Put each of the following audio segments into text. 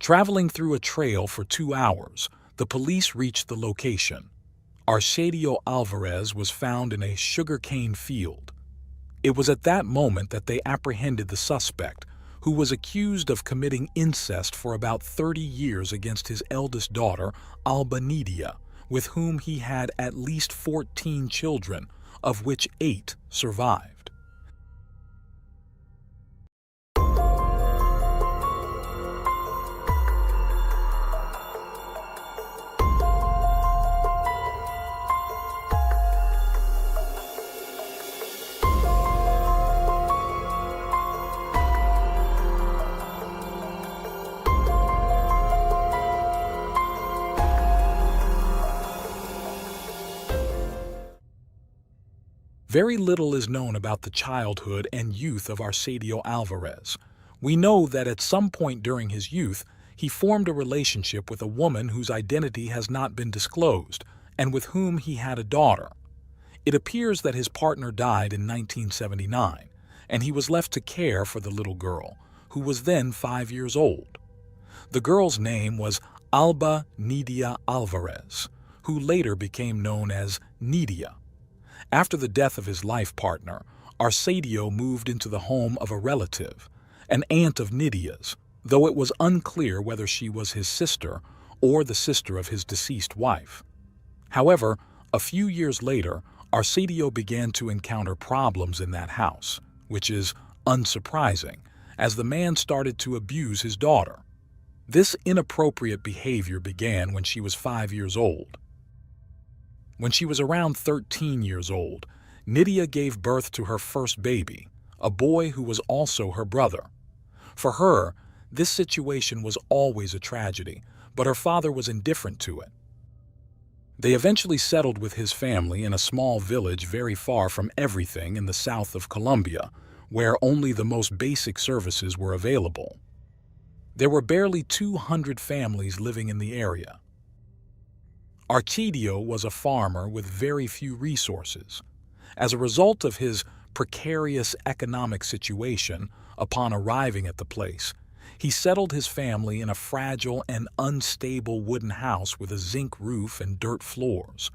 Traveling through a trail for 2 hours, the police reached the location. Arcadio Alvarez was found in a sugarcane field. It was at that moment that they apprehended the suspect, who was accused of committing incest for about 30 years against his eldest daughter, Alba Nidia, with whom he had at least 14 children, of which 8 survived. Very little is known about the childhood and youth of Arcadio Alvarez. We know that at some point during his youth, he formed a relationship with a woman whose identity has not been disclosed, and with whom he had a daughter. It appears that his partner died in 1979, and he was left to care for the little girl, who was then 5 years old. The girl's name was Alba Nidia Alvarez, who later became known as Nidia. After the death of his life partner, Arcadio moved into the home of a relative, an aunt of Nidia's, though it was unclear whether she was his sister or the sister of his deceased wife. However, a few years later, Arcadio began to encounter problems in that house, which is unsurprising, as the man started to abuse his daughter. This inappropriate behavior began when she was 5 years old. When she was around 13 years old, Nidia gave birth to her first baby, a boy who was also her brother. For her, this situation was always a tragedy, but her father was indifferent to it. They eventually settled with his family in a small village very far from everything in the south of Colombia, where only the most basic services were available. There were barely 200 families living in the area. Arcadio was a farmer with very few resources. As a result of his precarious economic situation, upon arriving at the place, he settled his family in a fragile and unstable wooden house with a zinc roof and dirt floors.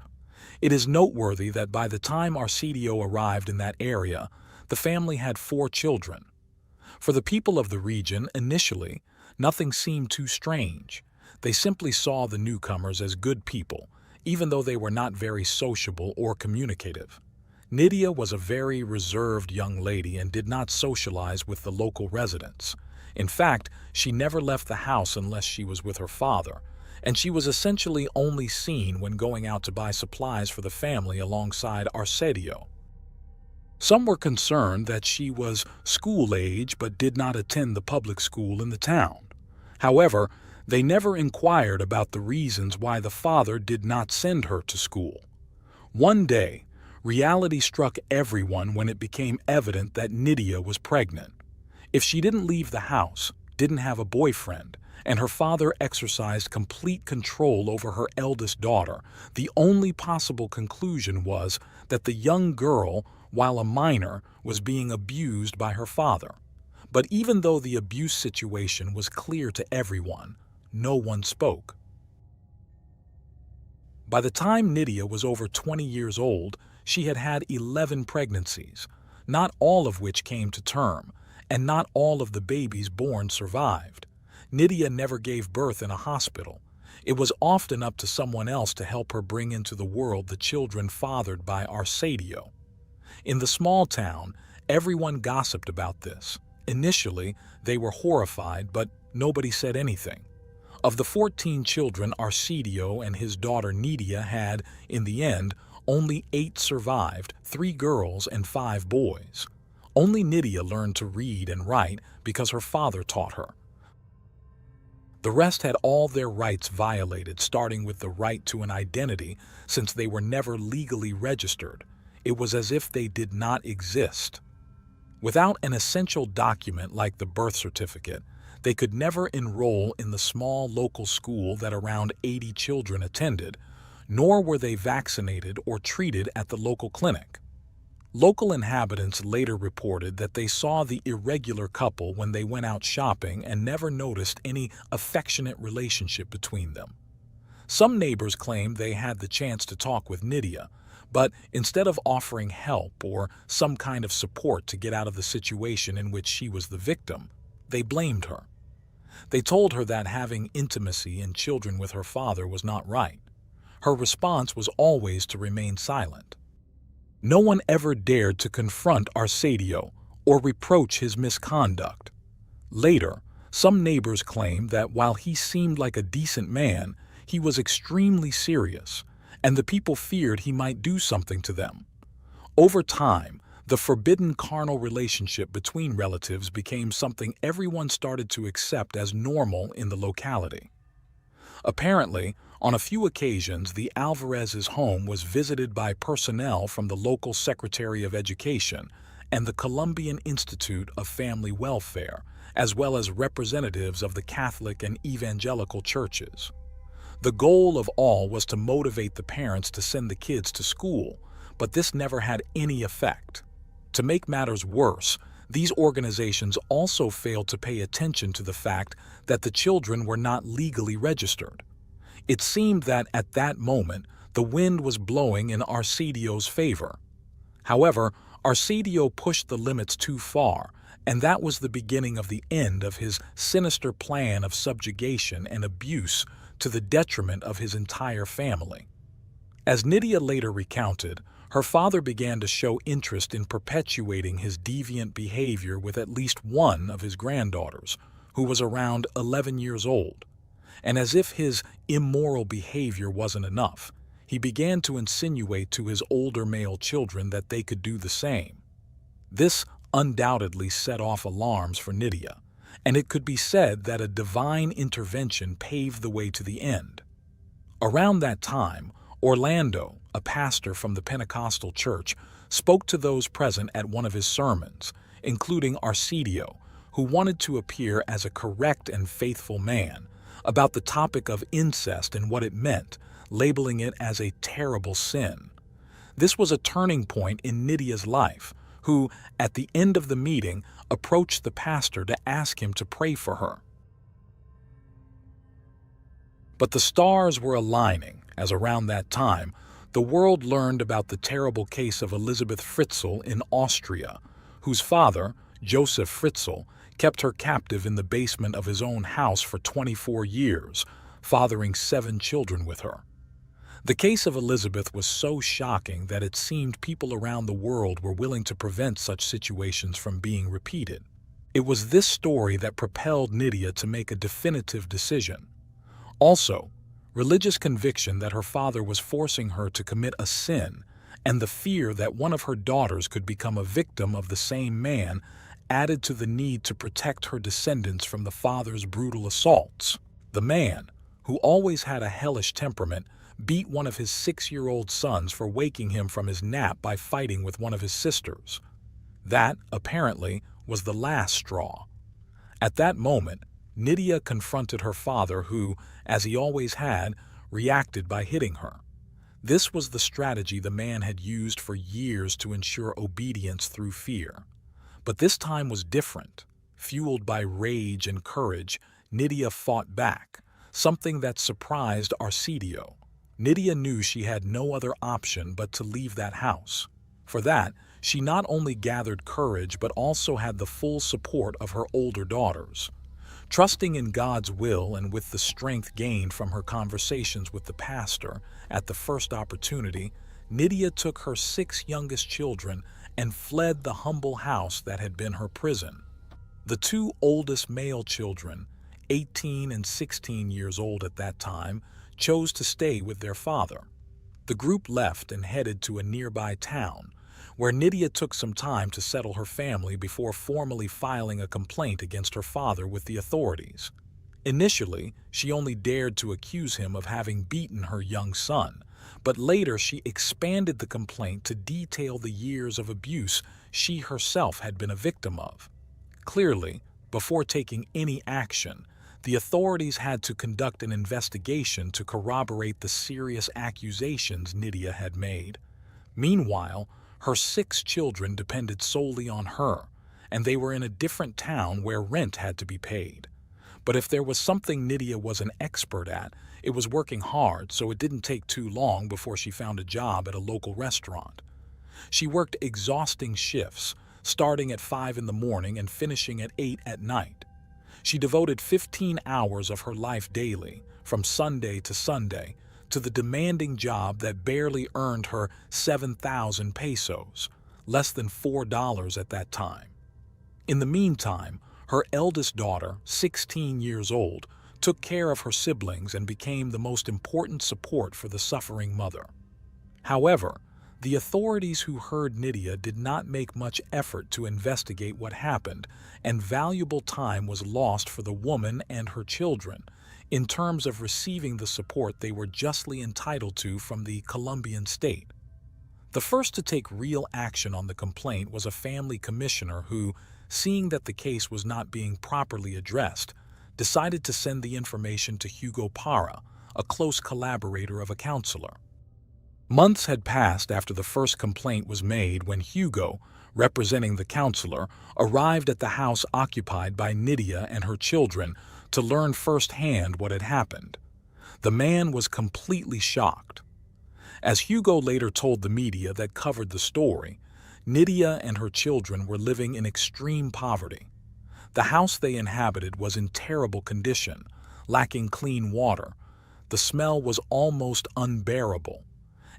It is noteworthy that by the time Arcadio arrived in that area, the family had 4 children. For the people of the region, initially, nothing seemed too strange. They simply saw the newcomers as good people, even though they were not very sociable or communicative. Nidia was a very reserved young lady and did not socialize with the local residents. In fact, she never left the house unless she was with her father, and she was essentially only seen when going out to buy supplies for the family alongside Arcadio. Some were concerned that she was school-age but did not attend the public school in the town. However, they never inquired about the reasons why the father did not send her to school. One day, reality struck everyone when it became evident that Nidia was pregnant. If she didn't leave the house, didn't have a boyfriend, and her father exercised complete control over her eldest daughter, the only possible conclusion was that the young girl, while a minor, was being abused by her father. But even though the abuse situation was clear to everyone, no one spoke. By the time Nidia was over 20 years old, she had had 11 pregnancies, not all of which came to term, and not all of the babies born survived. Nidia never gave birth in a hospital. It was often up to someone else to help her bring into the world the children fathered by Arcadio. In the small town, everyone gossiped about this. Initially, they were horrified, but nobody said anything. Of the 14 children Arcadio and his daughter Nidia had, in the end, only 8 survived, 3 girls and 5 boys. Only Nidia learned to read and write because her father taught her. The rest had all their rights violated, starting with the right to an identity, since they were never legally registered. It was as if they did not exist. Without an essential document like the birth certificate, they could never enroll in the small local school that around 80 children attended, nor were they vaccinated or treated at the local clinic. Local inhabitants later reported that they saw the irregular couple when they went out shopping and never noticed any affectionate relationship between them. Some neighbors claimed they had the chance to talk with Nydia, but instead of offering help or some kind of support to get out of the situation in which she was the victim, they blamed her. They told her that having intimacy and children with her father was not right. Her response was always to remain silent. No one ever dared to confront Arsadio or reproach his misconduct. Later, some neighbors claimed that while he seemed like a decent man, he was extremely serious, and the people feared he might do something to them. Over time, the forbidden carnal relationship between relatives became something everyone started to accept as normal in the locality. Apparently, on a few occasions, the Alvarez's home was visited by personnel from the local Secretary of Education and the Colombian Institute of Family Welfare, as well as representatives of the Catholic and evangelical churches. The goal of all was to motivate the parents to send the kids to school, but this never had any effect. To make matters worse, these organizations also failed to pay attention to the fact that the children were not legally registered. It seemed that at that moment, the wind was blowing in Arsadio's favor. However, Arsadio pushed the limits too far, and that was the beginning of the end of his sinister plan of subjugation and abuse to the detriment of his entire family. As Nydia later recounted, her father began to show interest in perpetuating his deviant behavior with at least one of his granddaughters, who was around 11 years old. And as if his immoral behavior wasn't enough, he began to insinuate to his older male children that they could do the same. This undoubtedly set off alarms for Nydia, and it could be said that a divine intervention paved the way to the end. Around that time, Orlando, a pastor from the Pentecostal church, spoke to those present at one of his sermons, including Arsadio, who wanted to appear as a correct and faithful man, about the topic of incest and what it meant, labeling it as a terrible sin. This was a turning point in Nydia's life, who, at the end of the meeting, approached the pastor to ask him to pray for her. But the stars were aligning, as around that time, the world learned about the terrible case of Elisabeth Fritzl in Austria, whose father, Joseph Fritzl, kept her captive in the basement of his own house for 24 years, fathering 7 children with her. The case of Elisabeth was so shocking that it seemed people around the world were willing to prevent such situations from being repeated. It was this story that propelled Nydia to make a definitive decision. Also, religious conviction that her father was forcing her to commit a sin, and the fear that one of her daughters could become a victim of the same man added to the need to protect her descendants from the father's brutal assaults. The man, who always had a hellish temperament, beat one of his 6-year-old sons for waking him from his nap by fighting with one of his sisters. That, apparently, was the last straw. At that moment, Nydia confronted her father who, as he always had, reacted by hitting her. This was the strategy the man had used for years to ensure obedience through fear. But this time was different. Fueled by rage and courage, Nydia fought back, something that surprised Arsadio. Nydia knew she had no other option but to leave that house. For that, she not only gathered courage but also had the full support of her older daughters. Trusting in God's will and with the strength gained from her conversations with the pastor at the first opportunity, Nydia took her 6 youngest children and fled the humble house that had been her prison. The 2 oldest male children, 18 and 16 years old at that time, chose to stay with their father. The group left and headed to a nearby town, where Nydia took some time to settle her family before formally filing a complaint against her father with the authorities. Initially, she only dared to accuse him of having beaten her young son, but later she expanded the complaint to detail the years of abuse she herself had been a victim of. Clearly, before taking any action, the authorities had to conduct an investigation to corroborate the serious accusations Nydia had made. Meanwhile, Her 6 children depended solely on her, and they were in a different town where rent had to be paid. But if there was something Nydia was an expert at, it was working hard, so it didn't take too long before she found a job at a local restaurant. She worked exhausting shifts, starting at 5 in the morning and finishing at 8 at night. She devoted 15 hours of her life daily, from Sunday to Sunday, to the demanding job that barely earned her 7,000 pesos, less than $4 at that time. In the meantime, her eldest daughter, 16 years old, took care of her siblings and became the most important support for the suffering mother. However, the authorities who heard Nydia did not make much effort to investigate what happened, and valuable time was lost for the woman and her children in terms of receiving the support they were justly entitled to from the Colombian state. The first to take real action on the complaint was a family commissioner who, seeing that the case was not being properly addressed, decided to send the information to Hugo Parra, a close collaborator of a counselor. Months had passed after the first complaint was made when Hugo, representing the counselor, arrived at the house occupied by Nydia and her children to learn firsthand what had happened. The man was completely shocked. As Hugo later told the media that covered the story, Nydia and her children were living in extreme poverty. The house they inhabited was in terrible condition, lacking clean water. The smell was almost unbearable.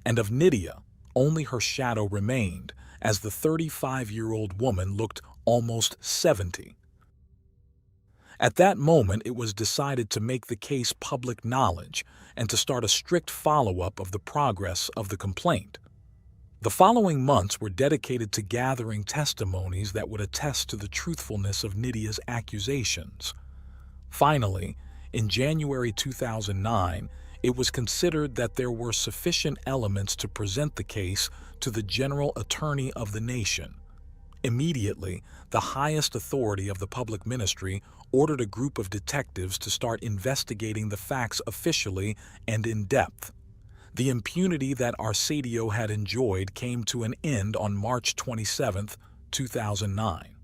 And of Nydia, only her shadow remained, as the 35-year-old woman looked almost 70. At that moment, it was decided to make the case public knowledge and to start a strict follow-up of the progress of the complaint. The following months were dedicated to gathering testimonies that would attest to the truthfulness of Nydia's accusations. Finally, in January 2009, it was considered that there were sufficient elements to present the case to the General Attorney of the nation. Immediately, the highest authority of the public ministry ordered a group of detectives to start investigating the facts officially and in depth. The impunity that Arcadio had enjoyed came to an end on March 27, 2009.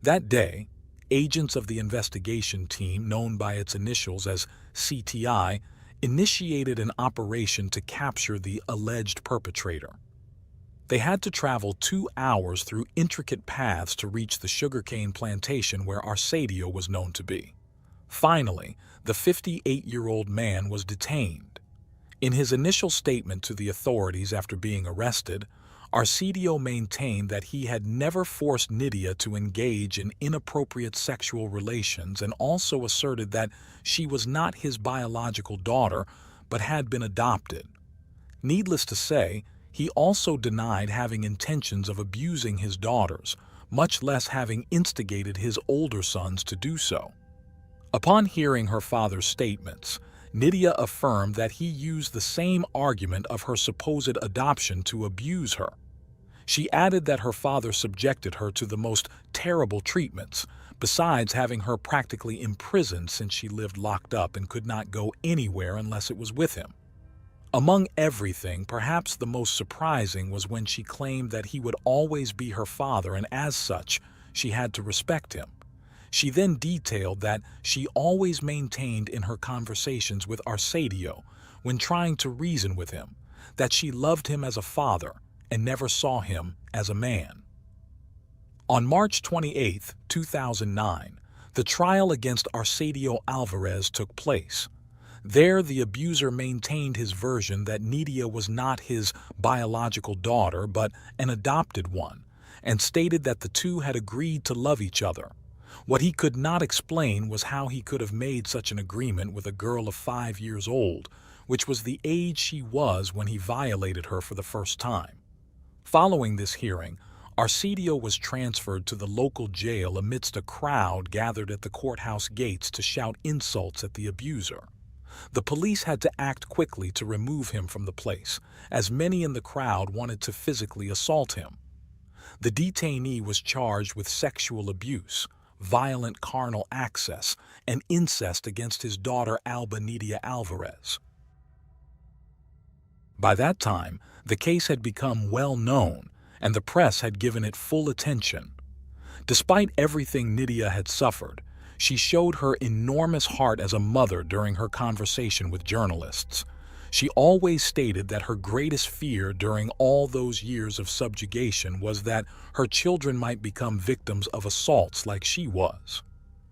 That day, agents of the investigation team, known by its initials as CTI, initiated an operation to capture the alleged perpetrator. They had to travel 2 hours through intricate paths to reach the sugarcane plantation where Arcadio was known to be. Finally, the 58-year-old man was detained. In his initial statement to the authorities after being arrested, Arcadio maintained that he had never forced Nydia to engage in inappropriate sexual relations and also asserted that she was not his biological daughter but had been adopted. Needless to say, he also denied having intentions of abusing his daughters, much less having instigated his older sons to do so. Upon hearing her father's statements, Nydia affirmed that he used the same argument of her supposed adoption to abuse her. She added that her father subjected her to the most terrible treatments, besides having her practically imprisoned since she lived locked up and could not go anywhere unless it was with him. Among everything, perhaps the most surprising was when she claimed that he would always be her father and as such, she had to respect him. She then detailed that she always maintained in her conversations with Arcadio, when trying to reason with him, that she loved him as a father and never saw him as a man. On March 28, 2009, the trial against Arcadio Alvarez took place. There, the abuser maintained his version that Nydia was not his biological daughter but an adopted one, and stated that the two had agreed to love each other. What he could not explain was how he could have made such an agreement with a girl of 5 years old, which was the age she was when he violated her for the first time. Following this hearing, Arcadio was transferred to the local jail amidst a crowd gathered at the courthouse gates to shout insults at the abuser. The police had to act quickly to remove him from the place, as many in the crowd wanted to physically assault him. The detainee was charged with sexual abuse, violent carnal access, and incest against his daughter Alba Nydia Alvarez. By that time, the case had become well known, and the press had given it full attention. Despite everything Nidia had suffered, she showed her enormous heart as a mother during her conversation with journalists. She always stated that her greatest fear during all those years of subjugation was that her children might become victims of assaults like she was.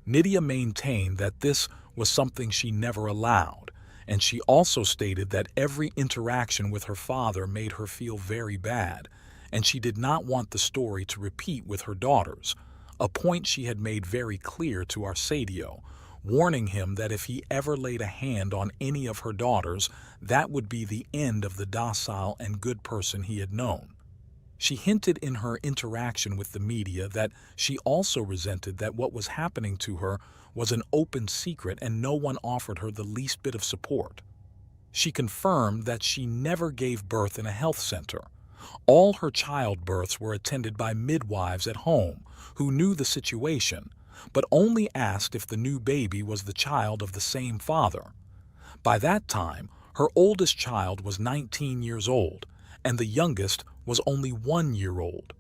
Nidia maintained that this was something she never allowed, and she also stated that every interaction with her father made her feel very bad, and she did not want the story to repeat with her daughters, a point she had made very clear to Arsadio, warning him that if he ever laid a hand on any of her daughters, that would be the end of the docile and good person he had known. She hinted in her interaction with the media that she also resented that what was happening to her was an open secret and no one offered her the least bit of support. She confirmed that she never gave birth in a health center. All her childbirths were attended by midwives at home who knew the situation, but only asked if the new baby was the child of the same father. By that time, her oldest child was 19 years old, and the youngest was only 1 year old.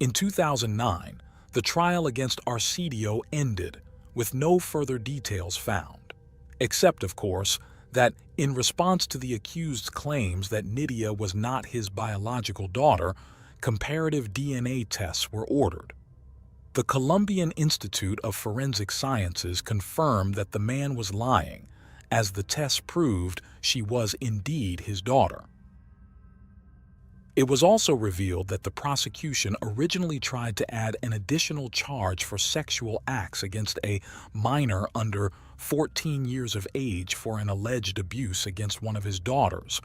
In 2009, the trial against Arsadio ended, with no further details found, except, of course, that in response to the accused's claims that Nidia was not his biological daughter, comparative DNA tests were ordered. The Colombian Institute of Forensic Sciences confirmed that the man was lying, as the tests proved she was indeed his daughter. It was also revealed that the prosecution originally tried to add an additional charge for sexual acts against a minor under 14 years of age for an alleged abuse against one of his daughters,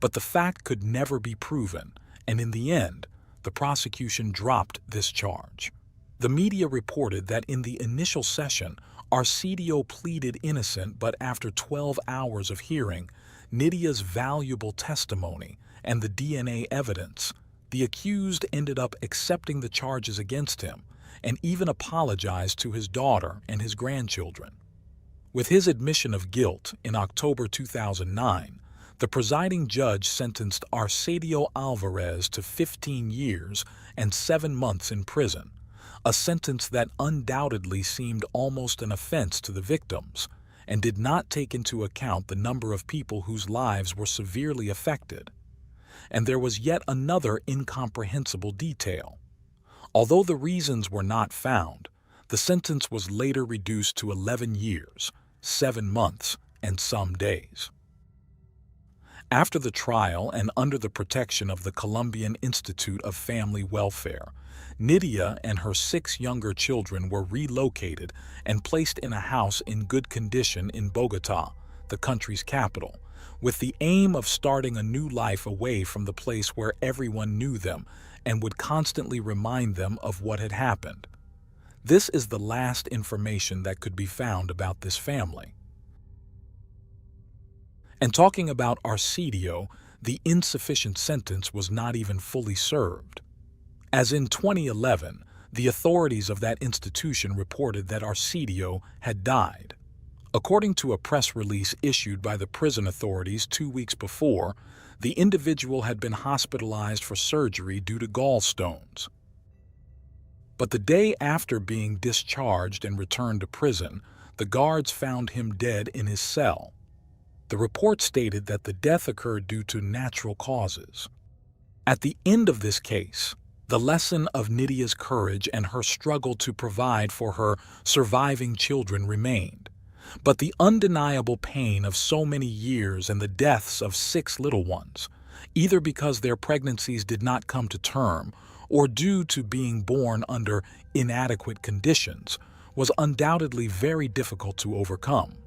but the fact could never be proven, and in the end, the prosecution dropped this charge. The media reported that in the initial session, Arsadio pleaded innocent, but after 12 hours of hearing Nidia's valuable testimony and the DNA evidence, the accused ended up accepting the charges against him and even apologized to his daughter and his grandchildren. With his admission of guilt in October 2009, the presiding judge sentenced Arsadio Alvarez to 15 years and 7 months in prison, a sentence that undoubtedly seemed almost an offense to the victims and did not take into account the number of people whose lives were severely affected. And there was yet another incomprehensible detail. Although the reasons were not found, the sentence was later reduced to 11 years, 7 months, and some days. After the trial and under the protection of the Colombian Institute of Family Welfare, Nidia and her 6 younger children were relocated and placed in a house in good condition in Bogotá, the country's capital, with the aim of starting a new life away from the place where everyone knew them and would constantly remind them of what had happened. This is the last information that could be found about this family. And talking about Arsadio, the insufficient sentence was not even fully served. As in 2011, the authorities of that institution reported that Arsadio had died. According to a press release issued by the prison authorities 2 weeks before, the individual had been hospitalized for surgery due to gallstones. But the day after being discharged and returned to prison, the guards found him dead in his cell. The report stated that the death occurred due to natural causes. At the end of this case, the lesson of Nidia's courage and her struggle to provide for her surviving children remained. But the undeniable pain of so many years and the deaths of 6 little ones, either because their pregnancies did not come to term or due to being born under inadequate conditions, was undoubtedly very difficult to overcome.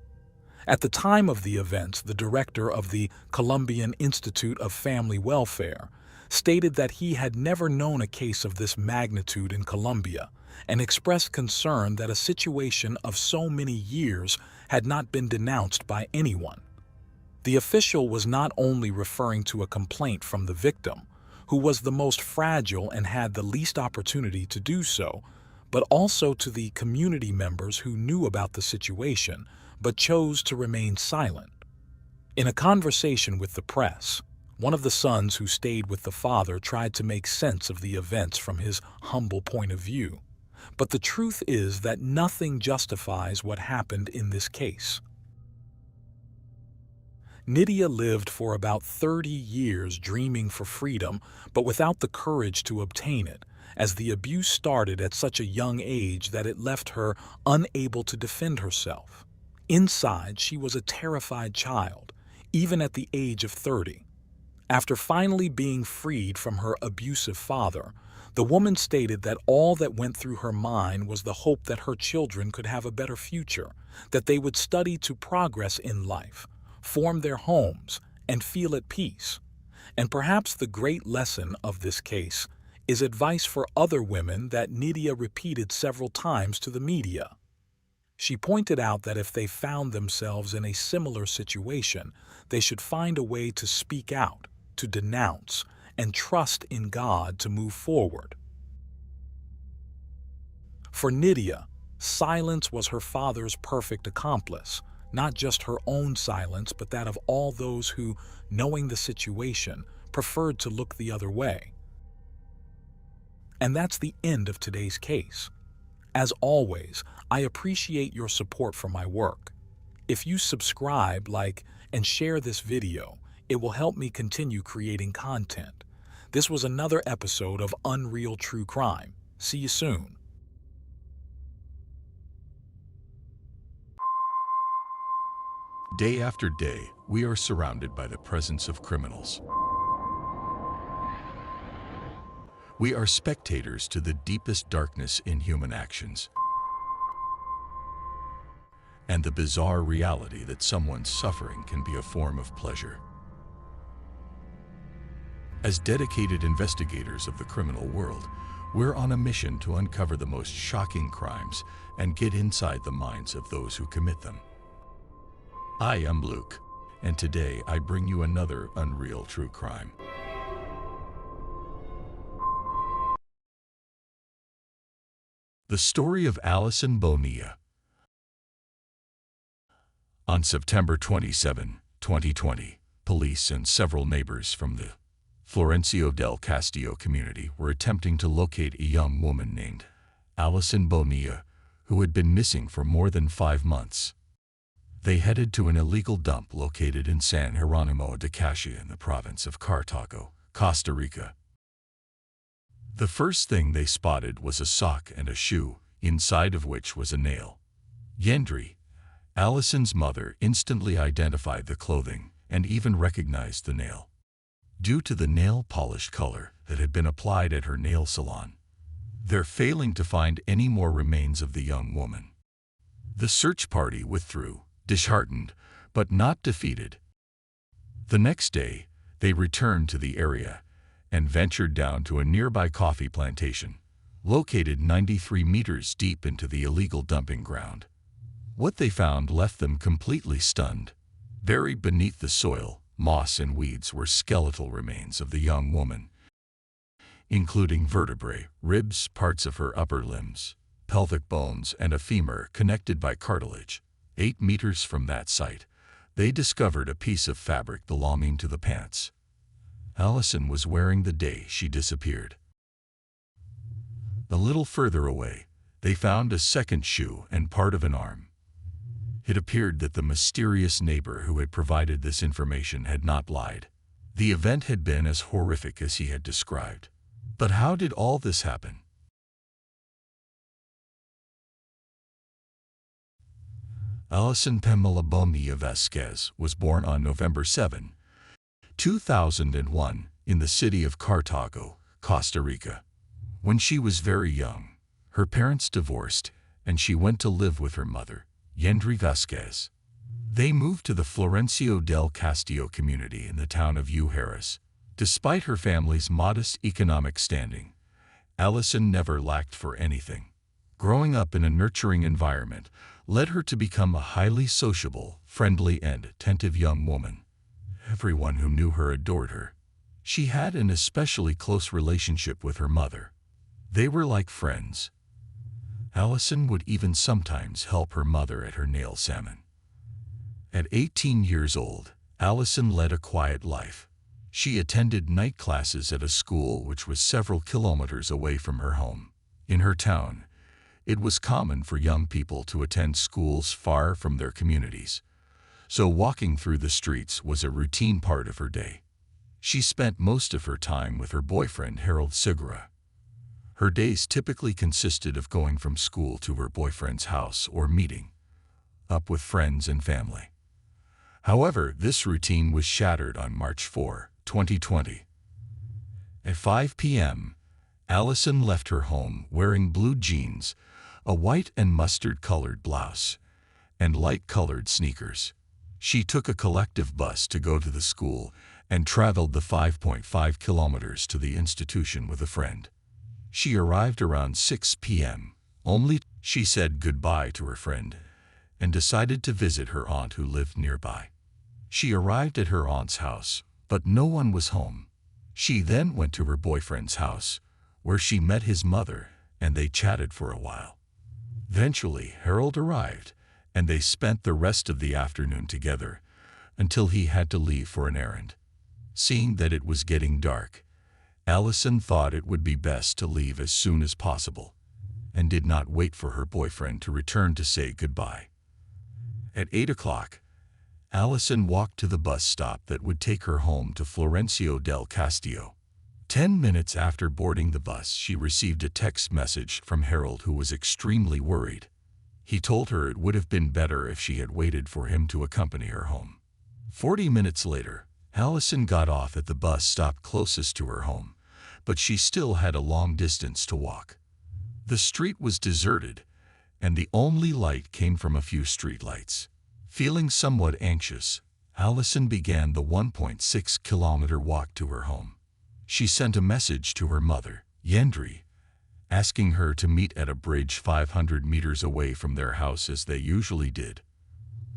At the time of the events, the director of the Colombian Institute of Family Welfare stated that he had never known a case of this magnitude in Colombia and expressed concern that a situation of so many years had not been denounced by anyone. The official was not only referring to a complaint from the victim, who was the most fragile and had the least opportunity to do so, but also to the community members who knew about the situation but chose to remain silent. In a conversation with the press, One of the sons who stayed with the father tried to make sense of the events from his humble point of view. But the truth is that nothing justifies what happened in this case. Nydia lived for about 30 years dreaming for freedom, but without the courage to obtain it, as the abuse started at such a young age that it left her unable to defend herself. Inside, she was a terrified child, even at the age of 30. After finally being freed from her abusive father, the woman stated that all that went through her mind was the hope that her children could have a better future, that they would study to progress in life, form their homes, and feel at peace. And perhaps the great lesson of this case is advice for other women that Nydia repeated several times to the media. She pointed out that if they found themselves in a similar situation, they should find a way to speak out, to denounce, and trust in God to move forward. For Nydia, silence was her father's perfect accomplice, not just her own silence, but that of all those who, knowing the situation, preferred to look the other way. And that's the end of today's case. As always, I appreciate your support for my work. If you subscribe, like, and share this video, it will help me continue creating content. This was another episode of Unreal True Crime. See you soon. Day after day, we are surrounded by the presence of criminals. We are spectators to the deepest darkness in human actions and the bizarre reality that someone's suffering can be a form of pleasure. As dedicated investigators of the criminal world, we're on a mission to uncover the most shocking crimes and get inside the minds of those who commit them. I am Luke, and today I bring you another Unreal True Crime. The story of Alison Bonilla. On September 27, 2020, police and several neighbors from the Florencio del Castillo community were attempting to locate a young woman named Alison Bonilla, who had been missing for more than 5 months. They headed to an illegal dump located in San Jeronimo de Caxia in the province of Cartago, Costa Rica. The first thing they spotted was a sock and a shoe, inside of which was a nail. Yendri, Alison's mother, instantly identified the clothing and even recognized the nail. Due to the nail polish color that had been applied at her nail salon, they're failing to find any more remains of the young woman. The search party withdrew, disheartened, but not defeated. The next day, they returned to the area and ventured down to a nearby coffee plantation, located 93 meters deep into the illegal dumping ground. What they found left them completely stunned. Buried beneath the soil, moss and weeds were skeletal remains of the young woman, including vertebrae, ribs, parts of her upper limbs, pelvic bones, and a femur connected by cartilage. 8 meters from that site, they discovered a piece of fabric belonging to the pants Alison was wearing the day she disappeared. A little further away, they found a second shoe and part of an arm. It appeared that the mysterious neighbor who had provided this information had not lied. The event had been as horrific as he had described. But how did all this happen? Alison Pamela Bonilla Vasquez was born on November 7, 2001, in the city of Cartago, Costa Rica. When she was very young, her parents divorced, and she went to live with her mother, Yendri Vasquez. They moved to the Florencio del Castillo community in the town of Ujeras. Despite her family's modest economic standing, Alison never lacked for anything. Growing up in a nurturing environment led her to become a highly sociable, friendly, and attentive young woman. Everyone who knew her adored her. She had an especially close relationship with her mother. They were like friends. Alison would even sometimes help her mother at her nail salon. At 18 years old, Alison led a quiet life. She attended night classes at a school which was several kilometers away from her home. In her town, it was common for young people to attend schools far from their communities, so walking through the streets was a routine part of her day. She spent most of her time with her boyfriend Harold Segura. Her days typically consisted of going from school to her boyfriend's house or meeting up with friends and family. However, this routine was shattered on March 4, 2020. At 5 p.m., Allison left her home wearing blue jeans, a white and mustard-colored blouse, and light-colored sneakers. She took a collective bus to go to the school and traveled the 5.5 kilometers to the institution with a friend. She arrived around 6 p.m. Only she said goodbye to her friend and decided to visit her aunt who lived nearby. She arrived at her aunt's house, but no one was home. She then went to her boyfriend's house, where she met his mother, and they chatted for a while. Eventually, Harold arrived, and they spent the rest of the afternoon together until he had to leave for an errand. Seeing that it was getting dark, Allison thought it would be best to leave as soon as possible and did not wait for her boyfriend to return to say goodbye. At 8 o'clock, Allison walked to the bus stop that would take her home to Florencio del Castillo. 10 minutes after boarding the bus, she received a text message from Harold, who was extremely worried. He told her it would have been better if she had waited for him to accompany her home. 40 minutes later, Allison got off at the bus stop closest to her home, but she still had a long distance to walk. The street was deserted, and the only light came from a few streetlights. Feeling somewhat anxious, Allison began the 1.6-kilometer walk to her home. She sent a message to her mother, Yendri, asking her to meet at a bridge 500 meters away from their house as they usually did.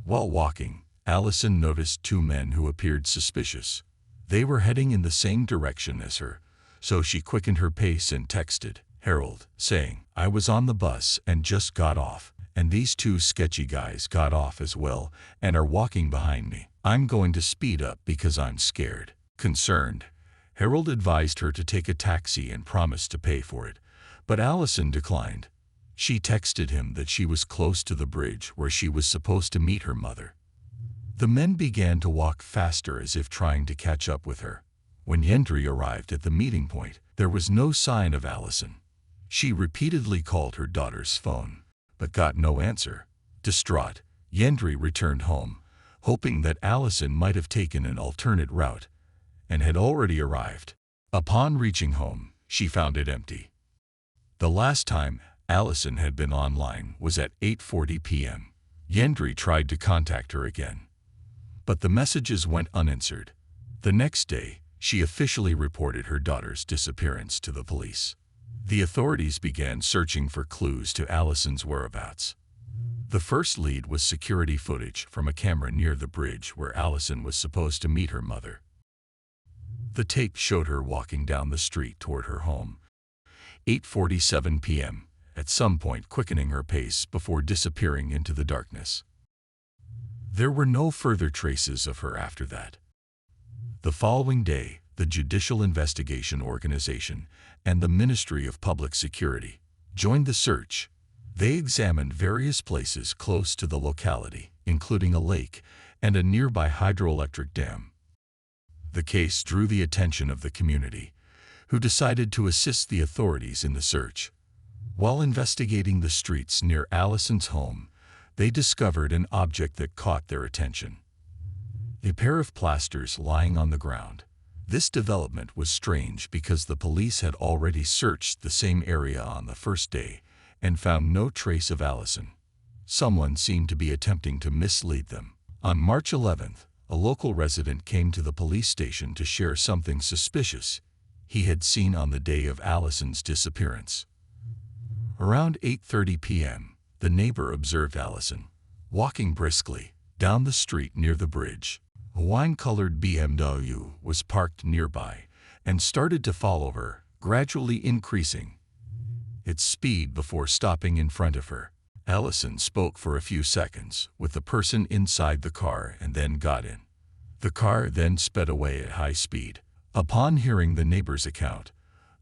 While walking, Allison noticed two men who appeared suspicious. They were heading in the same direction as her, so she quickened her pace and texted Harold, saying, "I was on the bus and just got off, and these two sketchy guys got off as well and are walking behind me. I'm going to speed up because I'm scared." Concerned, Harold advised her to take a taxi and promised to pay for it, but Allison declined. She texted him that she was close to the bridge where she was supposed to meet her mother. The men began to walk faster as if trying to catch up with her. When Yendri arrived at the meeting point, there was no sign of Allison. She repeatedly called her daughter's phone, but got no answer. Distraught, Yendri returned home, hoping that Allison might have taken an alternate route and had already arrived. Upon reaching home, she found it empty. The last time Allison had been online was at 8:40 p.m. Yendri tried to contact her again, but the messages went unanswered. The next day, she officially reported her daughter's disappearance to the police. The authorities began searching for clues to Allison's whereabouts. The first lead was security footage from a camera near the bridge where Allison was supposed to meet her mother. The tape showed her walking down the street toward her home, 8:47 p.m., at some point quickening her pace before disappearing into the darkness. There were no further traces of her after that. The following day, the Judicial Investigation Organization and the Ministry of Public Security joined the search. They examined various places close to the locality, including a lake and a nearby hydroelectric dam. The case drew the attention of the community, who decided to assist the authorities in the search. While investigating the streets near Allison's home, they discovered an object that caught their attention: a pair of plasters lying on the ground. This development was strange because the police had already searched the same area on the first day and found no trace of Allison. Someone seemed to be attempting to mislead them. On March 11th, a local resident came to the police station to share something suspicious he had seen on the day of Allison's disappearance. Around 8:30 p.m., the neighbor observed Allison walking briskly down the street near the bridge. A wine-colored BMW was parked nearby and started to follow her, gradually increasing its speed before stopping in front of her. Allison spoke for a few seconds with the person inside the car and then got in. The car then sped away at high speed, Upon hearing the neighbor's account,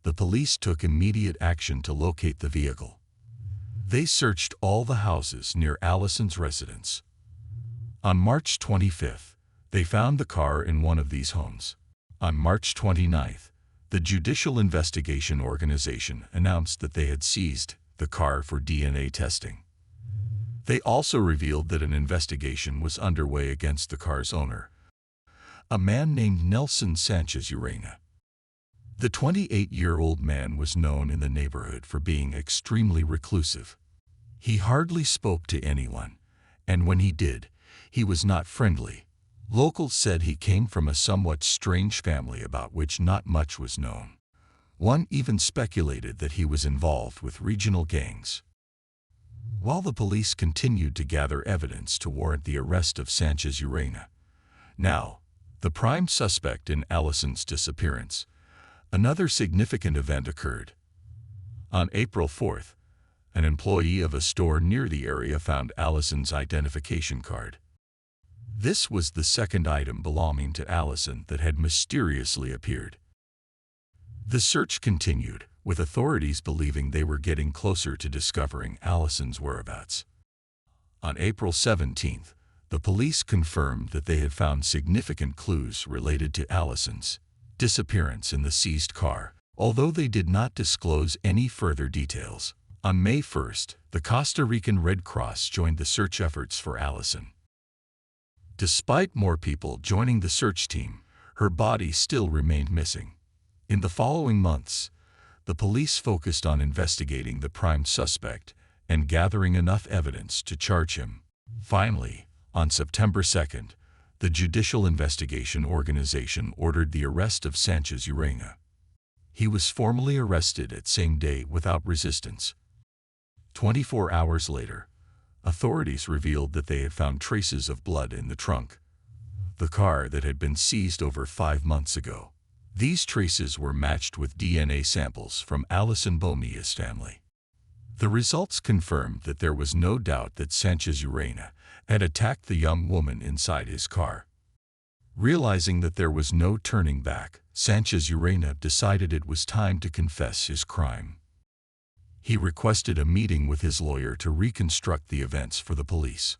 the police took immediate action to locate the vehicle. They searched all the houses near Allison's residence. On March 25th, they found the car in one of these homes. On March 29th, the Judicial Investigation Organization announced that they had seized the car for DNA testing. They also revealed that an investigation was underway against the car's owner, a man named Nelson Sanchez Urena. The 28-year-old man was known in the neighborhood for being extremely reclusive. He hardly spoke to anyone, and when he did, he was not friendly. Locals said he came from a somewhat strange family about which not much was known. One even speculated that he was involved with regional gangs. While the police continued to gather evidence to warrant the arrest of Sanchez Urena, now the prime suspect in Allison's disappearance, another significant event occurred. On April 4th, an employee of a store near the area found Allison's identification card. This was the second item belonging to Allison that had mysteriously appeared. The search continued, with authorities believing they were getting closer to discovering Allison's whereabouts. On April 17th, the police confirmed that they had found significant clues related to Allison's disappearance in the seized car, although they did not disclose any further details. On May 1st, the Costa Rican Red Cross joined the search efforts for Allison. Despite more people joining the search team, her body still remained missing. In the following months, the police focused on investigating the prime suspect and gathering enough evidence to charge him. Finally, on September 2nd, the Judicial Investigation Organization ordered the arrest of Sanchez Urena. He was formally arrested at same day without resistance. 24 hours later, authorities revealed that they had found traces of blood in the trunk, the car that had been seized over 5 months ago. These traces were matched with DNA samples from Allison Bomia's family. The results confirmed that there was no doubt that Sanchez Urena had attacked the young woman inside his car. Realizing that there was no turning back, Sanchez Urena decided it was time to confess his crime. He requested a meeting with his lawyer to reconstruct the events for the police.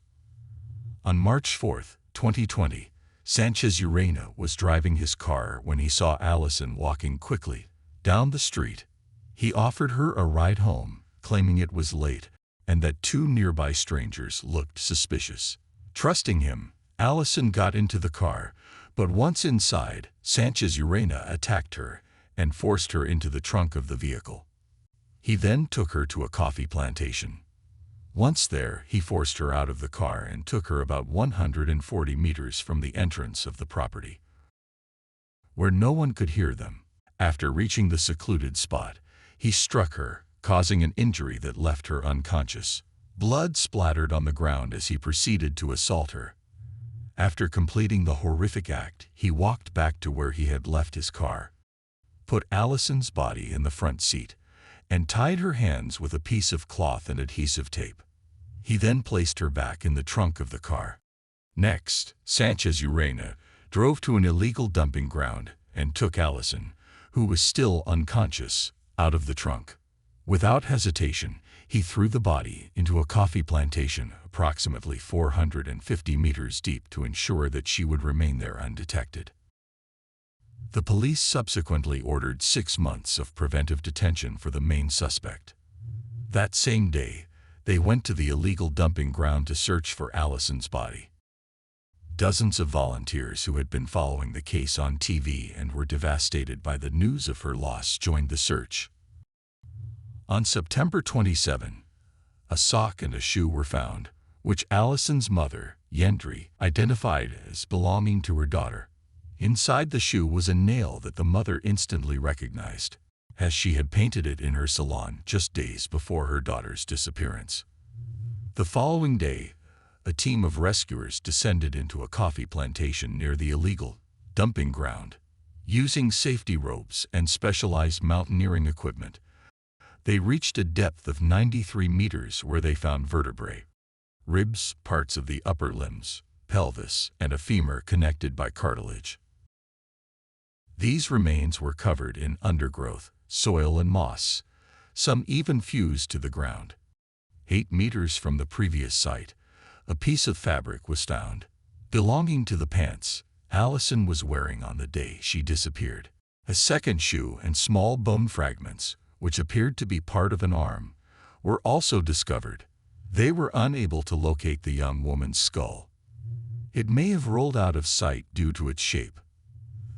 On March 4, 2020, Sanchez Urena was driving his car when he saw Allison walking quickly down the street. He offered her a ride home, claiming it was late and that 2 nearby strangers looked suspicious. Trusting him, Allison got into the car, but once inside, Sanchez Urena attacked her and forced her into the trunk of the vehicle. He then took her to a coffee plantation. Once there, he forced her out of the car and took her about 140 meters from the entrance of the property, where no one could hear them. After reaching the secluded spot, he struck her, causing an injury that left her unconscious. Blood splattered on the ground as he proceeded to assault her. After completing the horrific act, he walked back to where he had left his car, put Allison's body in the front seat, and tied her hands with a piece of cloth and adhesive tape. He then placed her back in the trunk of the car. Next, Sanchez Urena drove to an illegal dumping ground and took Allison, who was still unconscious, out of the trunk. Without hesitation, he threw the body into a coffee plantation approximately 450 meters deep to ensure that she would remain there undetected. The police subsequently ordered 6 months of preventive detention for the main suspect. That same day, they went to the illegal dumping ground to search for Allison's body. Dozens of volunteers who had been following the case on TV and were devastated by the news of her loss joined the search. On September 27, a sock and a shoe were found, which Allison's mother, Yendri, identified as belonging to her daughter. Inside the shoe was a nail that the mother instantly recognized, as she had painted it in her salon just days before her daughter's disappearance. The following day, a team of rescuers descended into a coffee plantation near the illegal dumping ground. Using safety ropes and specialized mountaineering equipment, they reached a depth of 93 meters where they found vertebrae, ribs, parts of the upper limbs, pelvis, and a femur connected by cartilage. These remains were covered in undergrowth, soil and moss, some even fused to the ground. 8 meters from the previous site, a piece of fabric was found, belonging to the pants Allison was wearing on the day she disappeared. A second shoe and small bone fragments, which appeared to be part of an arm, were also discovered. They were unable to locate the young woman's skull. It may have rolled out of sight due to its shape.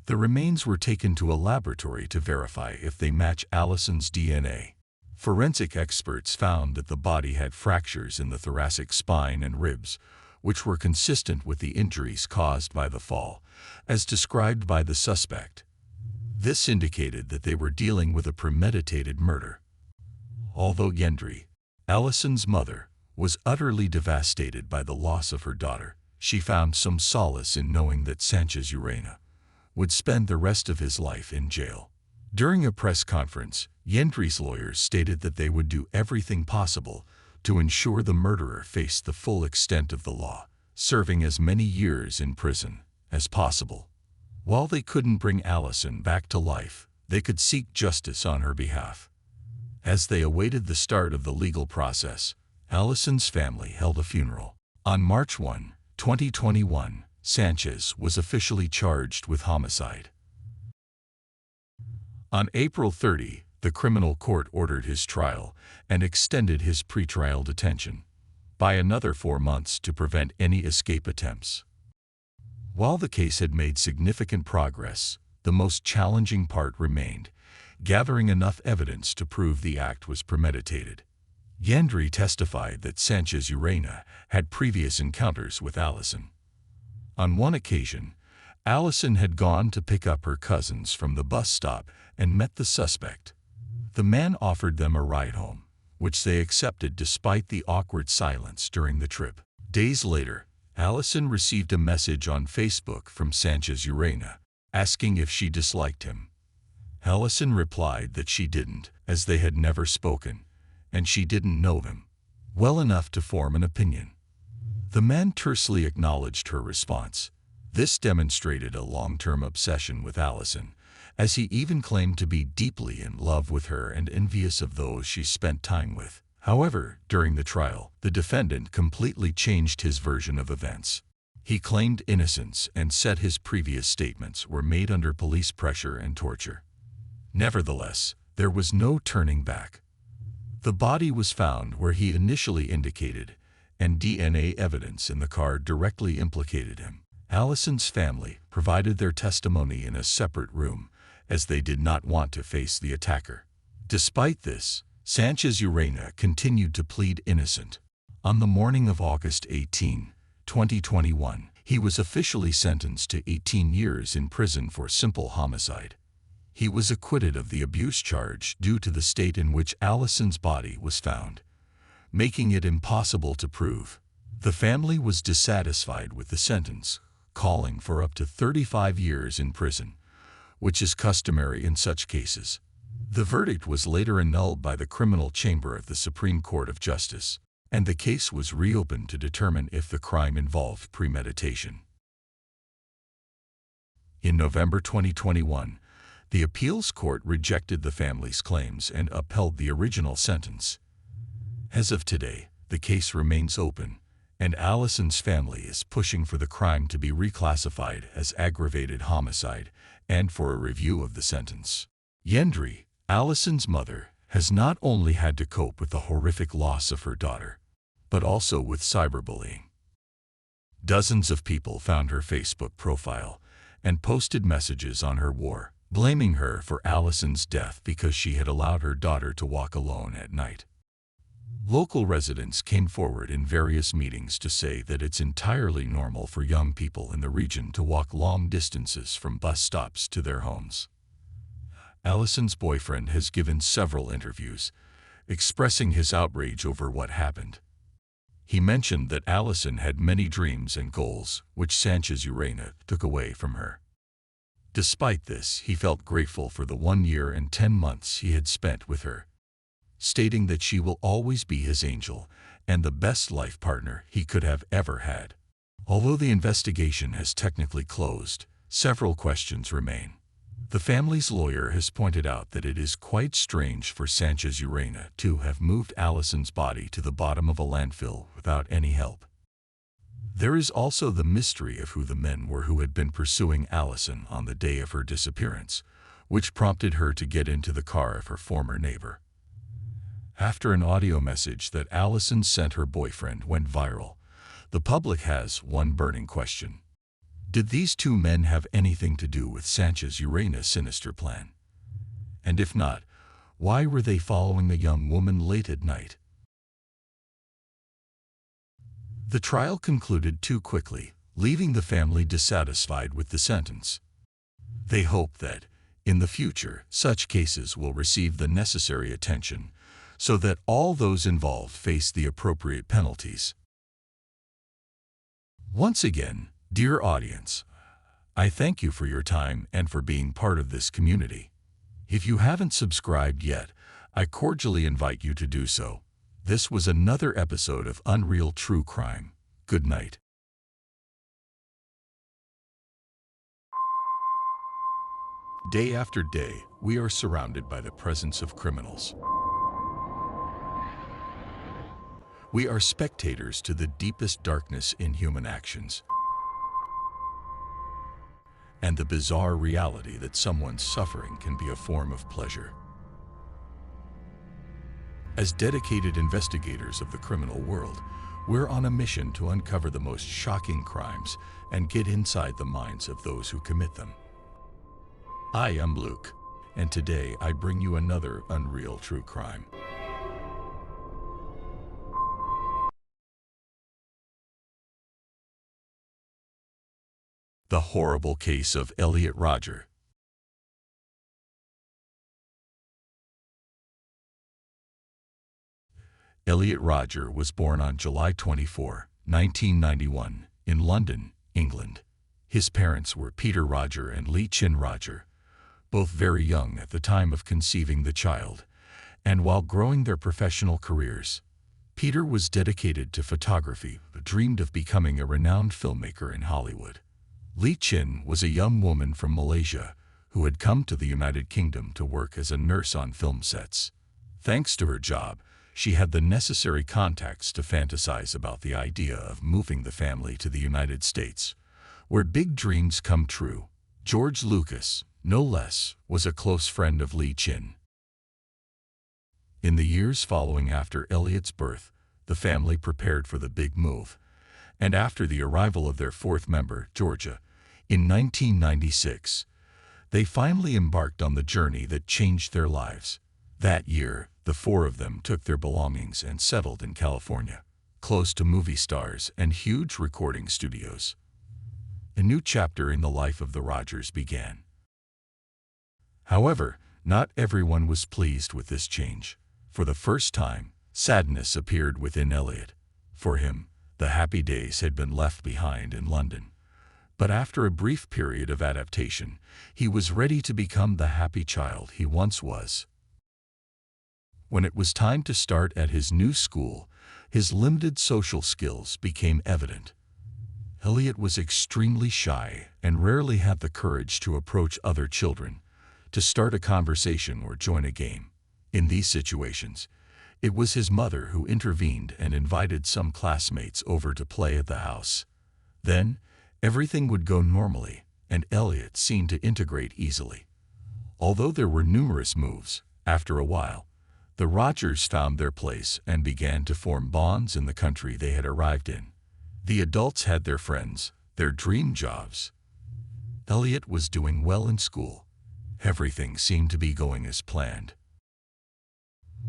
The remains were taken to a laboratory to verify if they match Allison's DNA. Forensic experts found that the body had fractures in the thoracic spine and ribs, which were consistent with the injuries caused by the fall, as described by the suspect. This indicated that they were dealing with a premeditated murder. Although Yendri, Allison's mother, was utterly devastated by the loss of her daughter, she found some solace in knowing that Sanchez Urena would spend the rest of his life in jail. During a press conference, Yendri's lawyers stated that they would do everything possible to ensure the murderer faced the full extent of the law, serving as many years in prison as possible. While they couldn't bring Allison back to life, they could seek justice on her behalf. As they awaited the start of the legal process, Allison's family held a funeral. On March 1, 2021, Sanchez was officially charged with homicide. On April 30, the criminal court ordered his trial and extended his pretrial detention by another 4 months to prevent any escape attempts. While the case had made significant progress, the most challenging part remained, gathering enough evidence to prove the act was premeditated. Yendri testified that Sanchez Urena had previous encounters with Allison. On one occasion, Allison had gone to pick up her cousins from the bus stop and met the suspect. The man offered them a ride home, which they accepted despite the awkward silence during the trip. Days later, Allison received a message on Facebook from Sanchez Urena, asking if she disliked him. Allison replied that she didn't, as they had never spoken, and she didn't know him well enough to form an opinion. The man tersely acknowledged her response. This demonstrated a long-term obsession with Allison, as he even claimed to be deeply in love with her and envious of those she spent time with. However, during the trial, the defendant completely changed his version of events. He claimed innocence and said his previous statements were made under police pressure and torture. Nevertheless, there was no turning back. The body was found where he initially indicated, and DNA evidence in the car directly implicated him. Allison's family provided their testimony in a separate room, as they did not want to face the attacker. Despite this, Sanchez Urena continued to plead innocent. On the morning of August 18, 2021, he was officially sentenced to 18 years in prison for simple homicide. He was acquitted of the abuse charge due to the state in which Allison's body was found, making it impossible to prove. The family was dissatisfied with the sentence, calling for up to 35 years in prison, which is customary in such cases. The verdict was later annulled by the criminal chamber of the Supreme Court of Justice, and the case was reopened to determine if the crime involved premeditation. In November 2021, the appeals court rejected the family's claims and upheld the original sentence. As of today, the case remains open, and Allison's family is pushing for the crime to be reclassified as aggravated homicide and for a review of the sentence. Yendri, Allison's mother, has not only had to cope with the horrific loss of her daughter, but also with cyberbullying. Dozens of people found her Facebook profile and posted messages on her wall, blaming her for Allison's death because she had allowed her daughter to walk alone at night. Local residents came forward in various meetings to say that it's entirely normal for young people in the region to walk long distances from bus stops to their homes. Allison's boyfriend has given several interviews, expressing his outrage over what happened. He mentioned that Allison had many dreams and goals, which Sanchez Urena took away from her. Despite this, he felt grateful for the 1 year and 10 months he had spent with her, stating that she will always be his angel and the best life partner he could have ever had. Although the investigation has technically closed, several questions remain. The family's lawyer has pointed out that it is quite strange for Sanchez Urena to have moved Allison's body to the bottom of a landfill without any help. There is also the mystery of who the men were who had been pursuing Allison on the day of her disappearance, which prompted her to get into the car of her former neighbor. After an audio message that Allison sent her boyfriend went viral, the public has one burning question. Did these two men have anything to do with Sanchez Urena's sinister plan? And if not, why were they following the young woman late at night? The trial concluded too quickly, leaving the family dissatisfied with the sentence. They hope that, in the future, such cases will receive the necessary attention so that all those involved face the appropriate penalties. Once again, dear audience, I thank you for your time and for being part of this community. If you haven't subscribed yet, I cordially invite you to do so. This was another episode of Unreal True Crime. Good night. Day after day, we are surrounded by the presence of criminals. We are spectators to the deepest darkness in human actions and the bizarre reality that someone's suffering can be a form of pleasure. As dedicated investigators of the criminal world, we're on a mission to uncover the most shocking crimes and get inside the minds of those who commit them. I am Luke, and today I bring you another Unreal True Crime. The horrible case of Elliot Rodger. Elliot Rodger was born on July 24, 1991, in London, England. His parents were Peter Rodger and Lee Chin Rodger, both very young at the time of conceiving the child, and while growing their professional careers. Peter was dedicated to photography but dreamed of becoming a renowned filmmaker in Hollywood. Lee Chin was a young woman from Malaysia who had come to the United Kingdom to work as a nurse on film sets. Thanks to her job, she had the necessary contacts to fantasize about the idea of moving the family to the United States, where big dreams come true. George Lucas, no less, was a close friend of Lee Chin. In the years following after Elliot's birth, the family prepared for the big move, and after the arrival of their fourth member, Georgia, in 1996, they finally embarked on the journey that changed their lives. That year, the four of them took their belongings and settled in California, close to movie stars and huge recording studios. A new chapter in the life of the Rodgers began. However, not everyone was pleased with this change. For the first time, sadness appeared within Elliot. For him, the happy days had been left behind in London. But after a brief period of adaptation, he was ready to become the happy child he once was. When it was time to start at his new school, his limited social skills became evident. Elliot was extremely shy and rarely had the courage to approach other children, to start a conversation or join a game. In these situations, it was his mother who intervened and invited some classmates over to play at the house. Then, everything would go normally, and Elliot seemed to integrate easily. Although there were numerous moves, after a while, the Rodgers found their place and began to form bonds in the country they had arrived in. The adults had their friends, their dream jobs. Elliot was doing well in school. Everything seemed to be going as planned.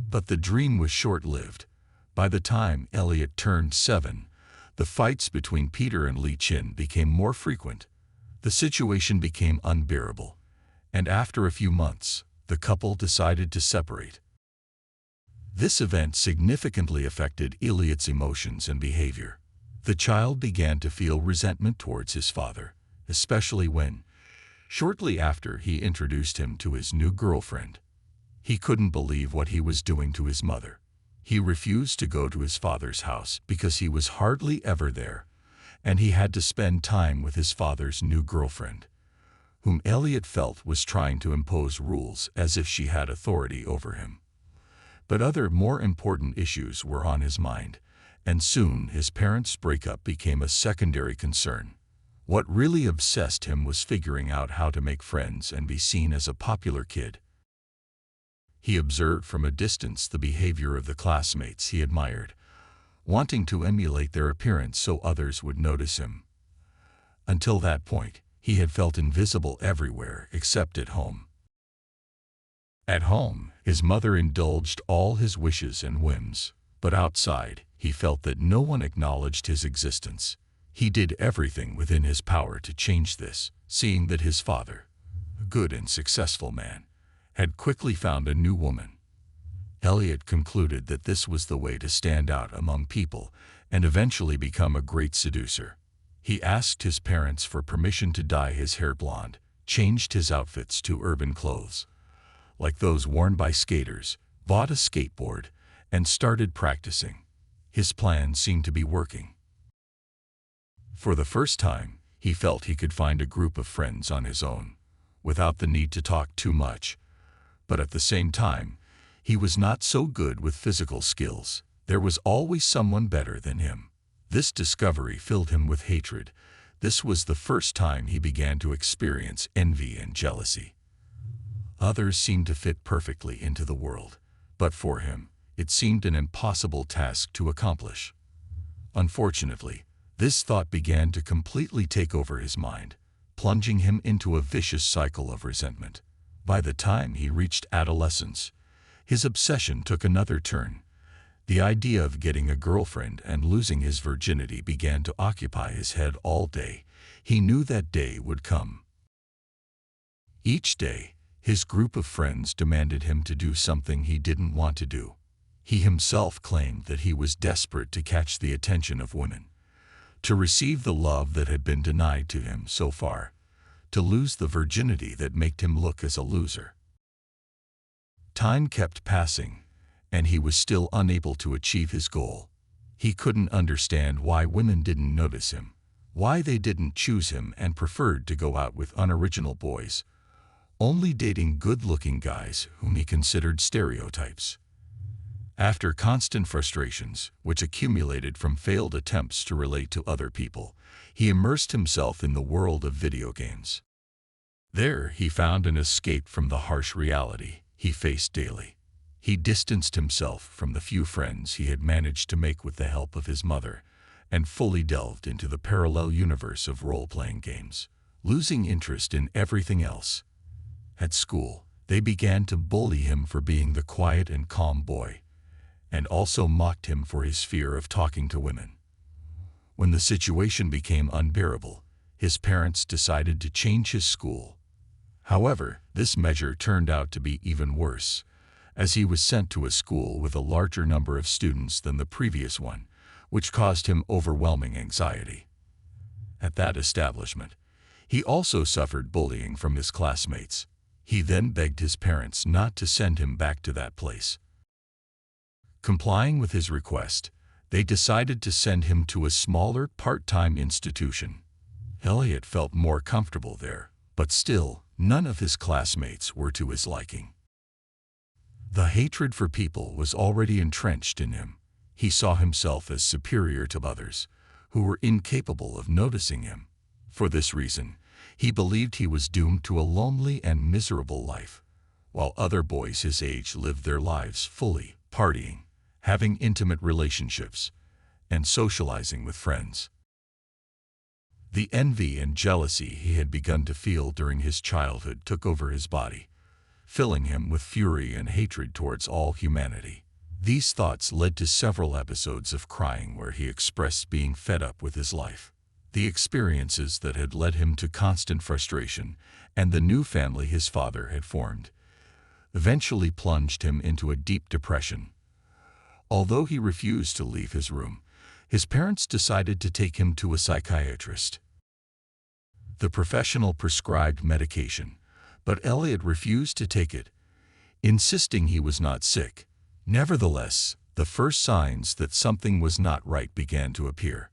But the dream was short-lived. By the time Elliot turned 7, the fights between Peter and Lee Chin became more frequent. The situation became unbearable, and after a few months, the couple decided to separate. This event significantly affected Elliot's emotions and behavior. The child began to feel resentment towards his father, especially when, shortly after, he introduced him to his new girlfriend. He couldn't believe what he was doing to his mother. He refused to go to his father's house because he was hardly ever there, and he had to spend time with his father's new girlfriend, whom Elliot felt was trying to impose rules as if she had authority over him. But other, more important issues were on his mind, and soon his parents' breakup became a secondary concern. What really obsessed him was figuring out how to make friends and be seen as a popular kid. He observed from a distance the behavior of the classmates he admired, wanting to emulate their appearance so others would notice him. Until that point, he had felt invisible everywhere except at home. At home, his mother indulged all his wishes and whims, but outside, he felt that no one acknowledged his existence. He did everything within his power to change this, seeing that his father, a good and successful man, had quickly found a new woman. Elliot concluded that this was the way to stand out among people and eventually become a great seducer. He asked his parents for permission to dye his hair blonde, changed his outfits to urban clothes, like those worn by skaters, bought a skateboard, and started practicing. His plan seemed to be working. For the first time, he felt he could find a group of friends on his own, without the need to talk too much. But at the same time, he was not so good with physical skills. There was always someone better than him. This discovery filled him with hatred. This was the first time he began to experience envy and jealousy. Others seemed to fit perfectly into the world, but for him, it seemed an impossible task to accomplish. Unfortunately, this thought began to completely take over his mind, plunging him into a vicious cycle of resentment. By the time he reached adolescence, his obsession took another turn. The idea of getting a girlfriend and losing his virginity began to occupy his head all day. He knew that day would come. Each day, his group of friends demanded him to do something he didn't want to do. He himself claimed that he was desperate to catch the attention of women, to receive the love that had been denied to him so far, to lose the virginity that made him look as a loser. Time kept passing, and he was still unable to achieve his goal. He couldn't understand why women didn't notice him, why they didn't choose him and preferred to go out with unoriginal boys, only dating good-looking guys whom he considered stereotypes. After constant frustrations, which accumulated from failed attempts to relate to other people, he immersed himself in the world of video games. There, he found an escape from the harsh reality he faced daily. He distanced himself from the few friends he had managed to make with the help of his mother, and fully delved into the parallel universe of role-playing games, losing interest in everything else. At school, they began to bully him for being the quiet and calm boy, and also mocked him for his fear of talking to women. When the situation became unbearable, his parents decided to change his school. However, this measure turned out to be even worse, as he was sent to a school with a larger number of students than the previous one, which caused him overwhelming anxiety. At that establishment, he also suffered bullying from his classmates. He then begged his parents not to send him back to that place. Complying with his request, they decided to send him to a smaller, part-time institution. Elliot felt more comfortable there, but still, none of his classmates were to his liking. The hatred for people was already entrenched in him. He saw himself as superior to others, who were incapable of noticing him. For this reason, he believed he was doomed to a lonely and miserable life, while other boys his age lived their lives fully, partying, having intimate relationships, and socializing with friends. The envy and jealousy he had begun to feel during his childhood took over his body, filling him with fury and hatred towards all humanity. These thoughts led to several episodes of crying where he expressed being fed up with his life. The experiences that had led him to constant frustration and the new family his father had formed eventually plunged him into a deep depression. Although he refused to leave his room, his parents decided to take him to a psychiatrist. The professional prescribed medication, but Elliot refused to take it, insisting he was not sick. Nevertheless, the first signs that something was not right began to appear.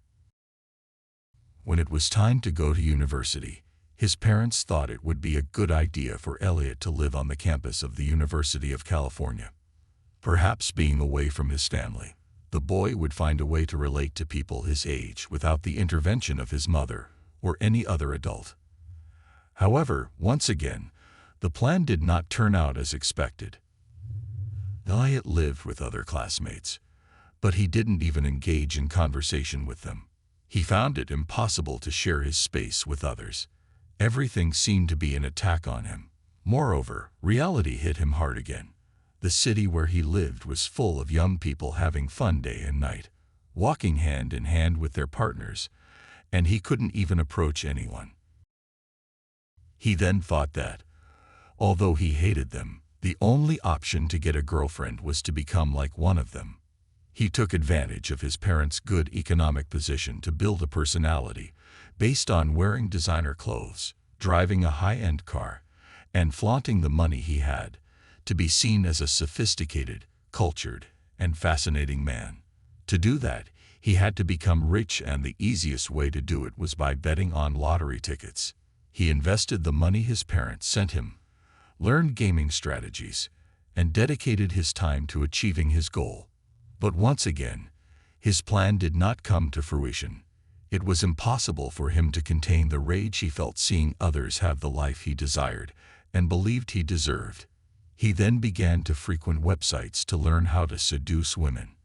When it was time to go to university, His parents thought it would be a good idea for Elliot to live on the campus of the University of California. Perhaps being away from his family, the boy would find a way to relate to people his age without the intervention of his mother or any other adult. However, once again, the plan did not turn out as expected. Elliot lived with other classmates, but he didn't even engage in conversation with them. He found it impossible to share his space with others. Everything seemed to be an attack on him. Moreover, reality hit him hard again. The city where he lived was full of young people having fun day and night, walking hand in hand with their partners, and he couldn't even approach anyone. He then thought that, although he hated them, the only option to get a girlfriend was to become like one of them. He took advantage of his parents' good economic position to build a personality based on wearing designer clothes, driving a high-end car, and flaunting the money he had, to be seen as a sophisticated, cultured, and fascinating man. To do that, he had to become rich, and the easiest way to do it was by betting on lottery tickets. He invested the money his parents sent him, learned gaming strategies, and dedicated his time to achieving his goal. But once again, his plan did not come to fruition. It was impossible for him to contain the rage he felt seeing others have the life he desired and believed he deserved. He then began to frequent websites to learn how to seduce women.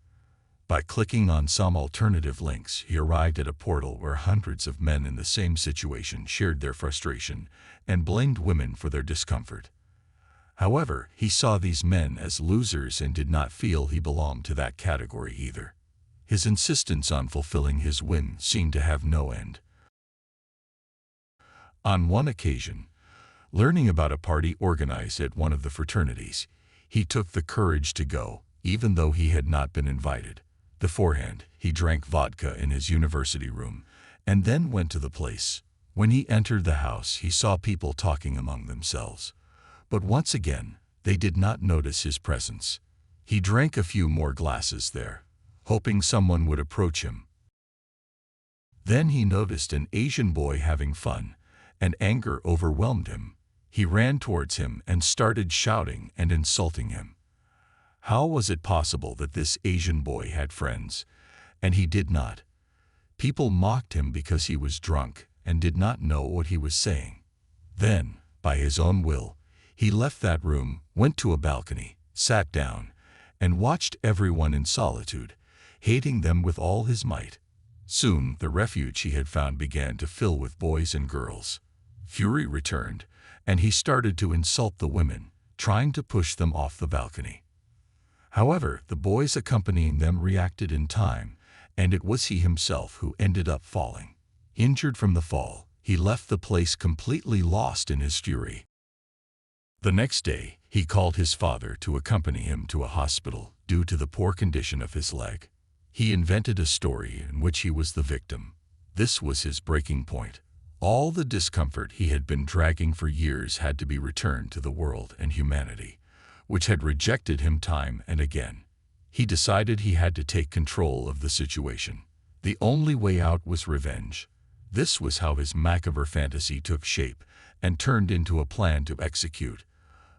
By clicking on some alternative links, he arrived at a portal where hundreds of men in the same situation shared their frustration and blamed women for their discomfort. However, he saw these men as losers and did not feel he belonged to that category either. His insistence on fulfilling his whim seemed to have no end. On one occasion, learning about a party organized at one of the fraternities, he took the courage to go, even though he had not been invited. Beforehand, he drank vodka in his university room, and then went to the place. When he entered the house, he saw people talking among themselves. But once again, they did not notice his presence. He drank a few more glasses there, hoping someone would approach him. Then he noticed an Asian boy having fun, and anger overwhelmed him. He ran towards him and started shouting and insulting him. How was it possible that this Asian boy had friends, and he did not? People mocked him because he was drunk and did not know what he was saying. Then, by his own will, he left that room, went to a balcony, sat down, and watched everyone in solitude, hating them with all his might. Soon, the refuge he had found began to fill with boys and girls. Fury returned, and he started to insult the women, trying to push them off the balcony. However, the boys accompanying them reacted in time, and it was he himself who ended up falling. Injured from the fall, he left the place completely lost in his fury. The next day, he called his father to accompany him to a hospital due to the poor condition of his leg. He invented a story in which he was the victim. This was his breaking point. All the discomfort he had been dragging for years had to be returned to the world and humanity, which had rejected him time and again. He decided he had to take control of the situation. The only way out was revenge. This was how his macabre fantasy took shape and turned into a plan to execute,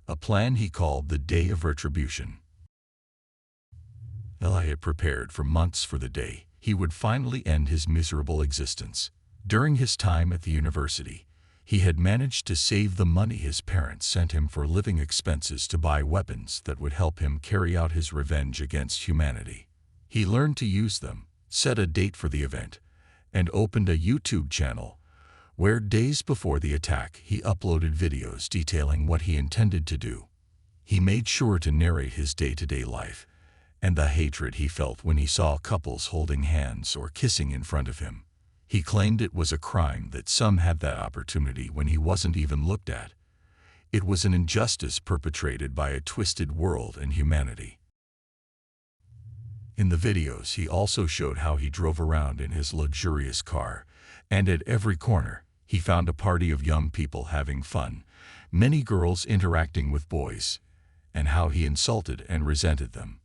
a plan he called the Day of Retribution. Elliot prepared for months for the day he would finally end his miserable existence. During his time at the university, he had managed to save the money his parents sent him for living expenses to buy weapons that would help him carry out his revenge against humanity. He learned to use them, set a date for the event, and opened a YouTube channel, where days before the attack he uploaded videos detailing what he intended to do. He made sure to narrate his day-to-day life, and the hatred he felt when he saw couples holding hands or kissing in front of him. He claimed it was a crime that some had that opportunity when he wasn't even looked at. It was an injustice perpetrated by a twisted world and humanity. In the videos, he also showed how he drove around in his luxurious car, and at every corner, he found a party of young people having fun, many girls interacting with boys, and how he insulted and resented them.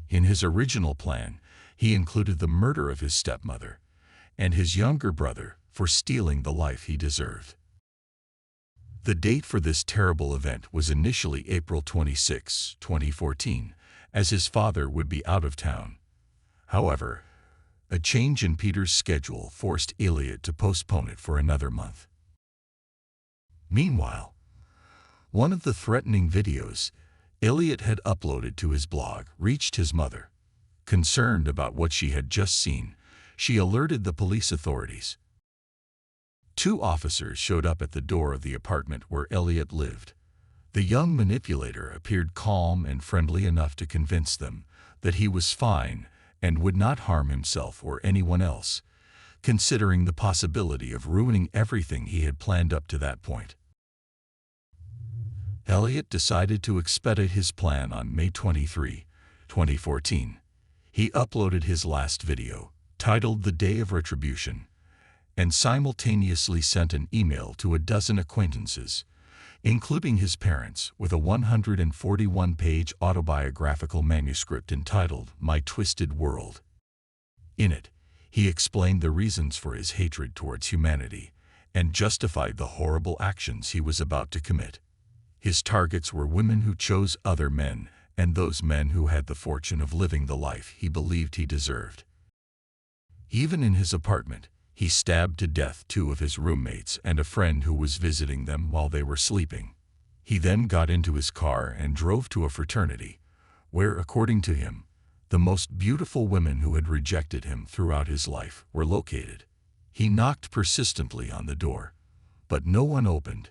In his original plan, he included the murder of his stepmother and his younger brother for stealing the life he deserved. The date for this terrible event was initially April 26, 2014, as his father would be out of town. However, a change in Peter's schedule forced Elliot to postpone it for another month. Meanwhile, one of the threatening videos Elliot had uploaded to his blog reached his mother. Concerned about what she had just seen, she alerted the police authorities. 2 officers showed up at the door of the apartment where Elliot lived. The young manipulator appeared calm and friendly enough to convince them that he was fine and would not harm himself or anyone else, considering the possibility of ruining everything he had planned up to that point. Elliot decided to expedite his plan on May 23, 2014. He uploaded his last video, titled The Day of Retribution, and simultaneously sent an email to a dozen acquaintances, including his parents, with a 141-page autobiographical manuscript entitled My Twisted World. In it, he explained the reasons for his hatred towards humanity and justified the horrible actions he was about to commit. His targets were women who chose other men and those men who had the fortune of living the life he believed he deserved. Even in his apartment, he stabbed to death 2 of his roommates and a friend who was visiting them while they were sleeping. He then got into his car and drove to a fraternity, where, according to him, the most beautiful women who had rejected him throughout his life were located. He knocked persistently on the door, but no one opened.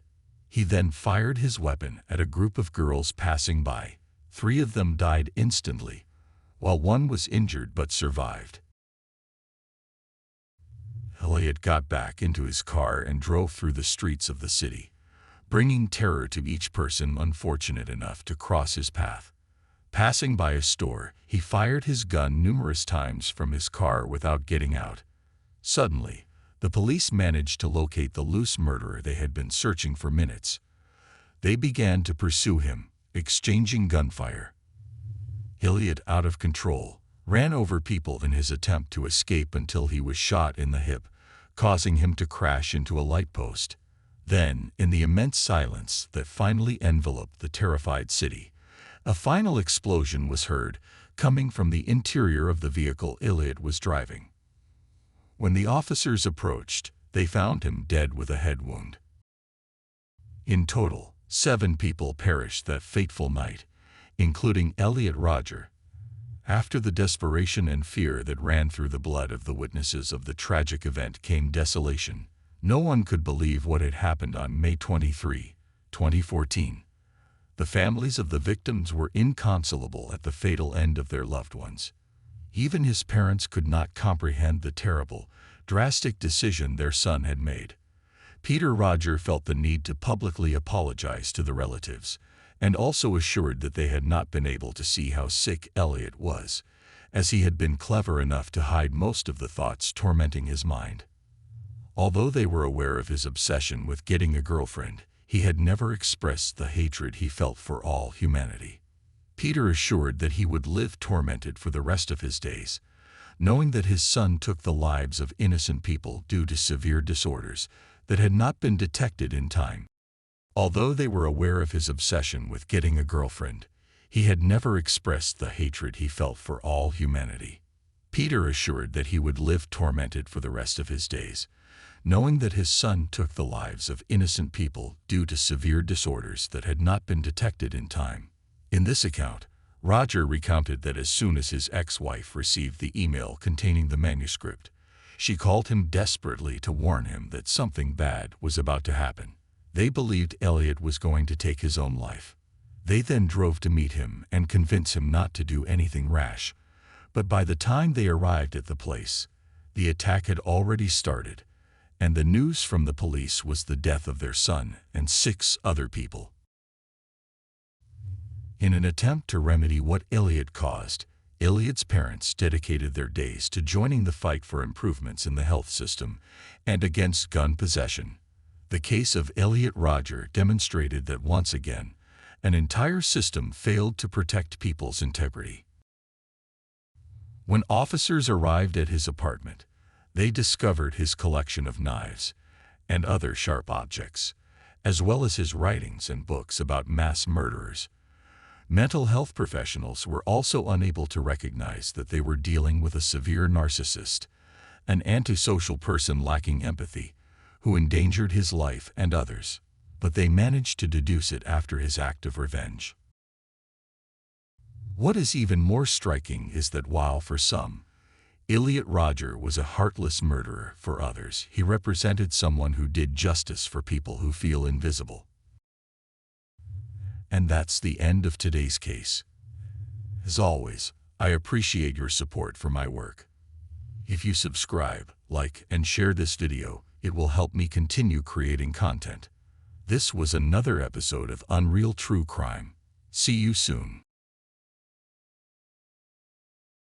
He then fired his weapon at a group of girls passing by. 3 of them died instantly, while 1 was injured but survived. Elliot got back into his car and drove through the streets of the city, bringing terror to each person unfortunate enough to cross his path. Passing by a store, he fired his gun numerous times from his car without getting out. Suddenly, the police managed to locate the loose murderer they had been searching for minutes. They began to pursue him, exchanging gunfire. Elliot, out of control, ran over people in his attempt to escape until he was shot in the hip, causing him to crash into a light post. Then, in the immense silence that finally enveloped the terrified city, a final explosion was heard, coming from the interior of the vehicle Elliot was driving. When the officers approached, they found him dead with a head wound. In total, 7 people perished that fateful night, including Elliot Rodger. After the desperation and fear that ran through the blood of the witnesses of the tragic event came desolation. No one could believe what had happened on May 23, 2014. The families of the victims were inconsolable at the fatal end of their loved ones. Even his parents could not comprehend the terrible, drastic decision their son had made. Peter Rodger felt the need to publicly apologize to the relatives, and also assured that they had not been able to see how sick Elliot was, as he had been clever enough to hide most of the thoughts tormenting his mind. Although they were aware of his obsession with getting a girlfriend, he had never expressed the hatred he felt for all humanity. Peter assured that he would live tormented for the rest of his days, knowing that his son took the lives of innocent people due to severe disorders that had not been detected in time. Although they were aware of his obsession with getting a girlfriend, he had never expressed the hatred he felt for all humanity. Peter assured that he would live tormented for the rest of his days, knowing that his son took the lives of innocent people due to severe disorders that had not been detected in time. In this account, Rodger recounted that as soon as his ex-wife received the email containing the manuscript, she called him desperately to warn him that something bad was about to happen. They believed Elliot was going to take his own life. They then drove to meet him and convince him not to do anything rash. But by the time they arrived at the place, the attack had already started, and the news from the police was the death of their son and 6 other people. In an attempt to remedy what Elliot caused, Elliot's parents dedicated their days to joining the fight for improvements in the health system and against gun possession. The case of Elliot Rodger demonstrated that once again, an entire system failed to protect people's integrity. When officers arrived at his apartment, they discovered his collection of knives and other sharp objects, as well as his writings and books about mass murderers. Mental health professionals were also unable to recognize that they were dealing with a severe narcissist, an antisocial person lacking empathy, who endangered his life and others, but they managed to deduce it after his act of revenge. What is even more striking is that while for some, Elliot Rodger was a heartless murderer, for others, he represented someone who did justice for people who feel invisible. And that's the end of today's case. As always, I appreciate your support for my work. If you subscribe, like, and share this video, it will help me continue creating content. This was another episode of Unreal True Crime. See you soon.